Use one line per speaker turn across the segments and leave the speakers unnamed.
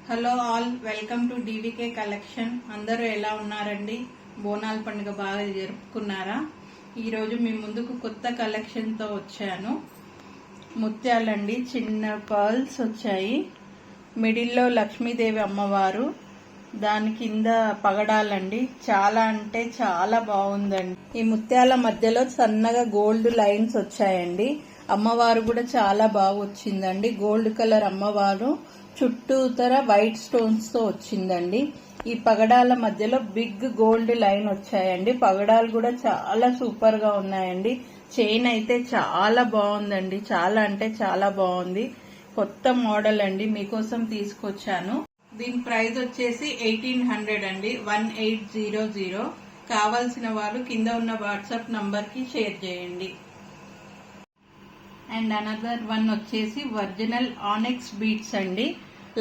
Hello all, welcome to DVK collection. అందరూ ఎలా ఉన్నారండి? బోనాల పండుగ బాగా జరుపుకున్నారా? ఈరోజు మీ ముందుకు కొత్త కలెక్షన్తో వచ్చాను. ముత్యాలండి, చిన్న పర్ల్స్ వచ్చాయి. మిడిల్లో లక్ష్మీదేవి అమ్మవారు, దాని కింద పగడాలండి. చాలా అంటే చాలా బాగుందండి. ఈ ముత్యాల మధ్యలో సన్నగా గోల్డ్ లైన్స్ వచ్చాయండి. అమ్మవారు కూడా చాలా బాగా వచ్చిందండి. గోల్డ్ కలర్ అమ్మవారు, చుట్టూతర వైట్ స్టోన్స్ తో వచ్చిందండి. ఈ పగడాల మధ్యలో బిగ్ గోల్డ్ లైన్ వచ్చాయండి. పగడాలు కూడా చాలా సూపర్ గా ఉన్నాయండి. చైన్ అయితే చాలా బాగుందండి. చాలా అంటే చాలా బాగుంది. కొత్త మోడల్ అండి, మీకోసం తీసుకొచ్చాను. దీని ప్రైస్ వచ్చేసి 1800 అండి, 1800. కావాల్సిన వాళ్ళు కింద ఉన్న వాట్సాప్ నంబర్ కి షేర్ చేయండి. అండ్ అనదర్ వన్ వచ్చేసి ఒరిజినల్ ఆనెక్స్ బీట్స్ అండి,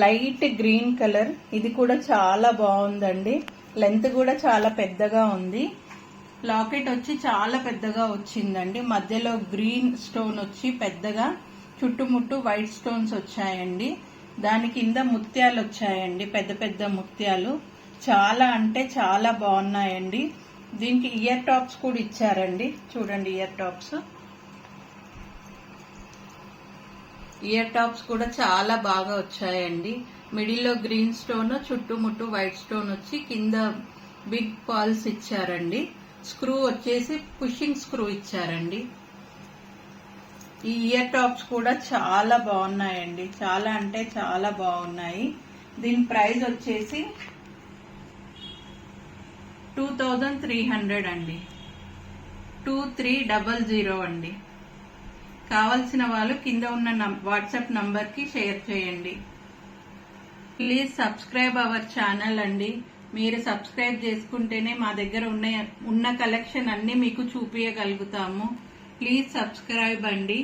లైట్ గ్రీన్ కలర్. ఇది కూడా చాలా బాగుందండి. లెంత్ కూడా చాలా పెద్దగా ఉంది. లాకెట్ వచ్చి చాలా పెద్దగా వచ్చిందండి. మధ్యలో గ్రీన్ స్టోన్ వచ్చి పెద్దగా, చుట్టుముట్టు వైట్ స్టోన్స్ వచ్చాయండి. దాని కింద ముత్యాలు వచ్చాయండి, పెద్ద పెద్ద ముత్యాలు. చాలా అంటే చాలా బాగున్నాయండి. దీనికి ఇయర్ టాప్స్ కూడా ఇచ్చారండి. చూడండి, ఇయర్ టాప్స్ కూడా చాలా బాగా వచ్చాయండి. మిడిల్లో గ్రీన్ స్టోన్, చుట్టుముట్టు వైట్ స్టోన్ వచ్చి కింద బిగ్ పర్ల్స్ ఇచ్చారండి. స్క్రూ వచ్చేసి పుషింగ్ స్క్రూ ఇచ్చారండి. ఈ ఇయర్ టాప్స్ కూడా చాలా బాగున్నాయండి. చాలా అంటే చాలా బాగున్నాయి. దీని ప్రైస్ వచ్చేసి 2300 అండి, 2300 అండి. కావలసిన వాళ్ళు కింద ఉన్న వాట్సాప్ నంబర్ కి షేర్ చేయండి. ప్లీజ్ సబ్స్క్రైబ్ అవర్ ఛానల్ అండి. మీరు సబ్స్క్రైబ్ చేసుకుంటేనే మా దగ్గర ఉన్న కలెక్షన్ అన్ని మీకు చూపించగలుగుతాము. ప్లీజ్ సబ్స్క్రైబ్ అండి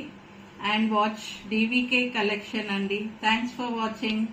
అండ్ వాచ్ డీవీకే కలెక్షన్ అండి. Thanks for watching.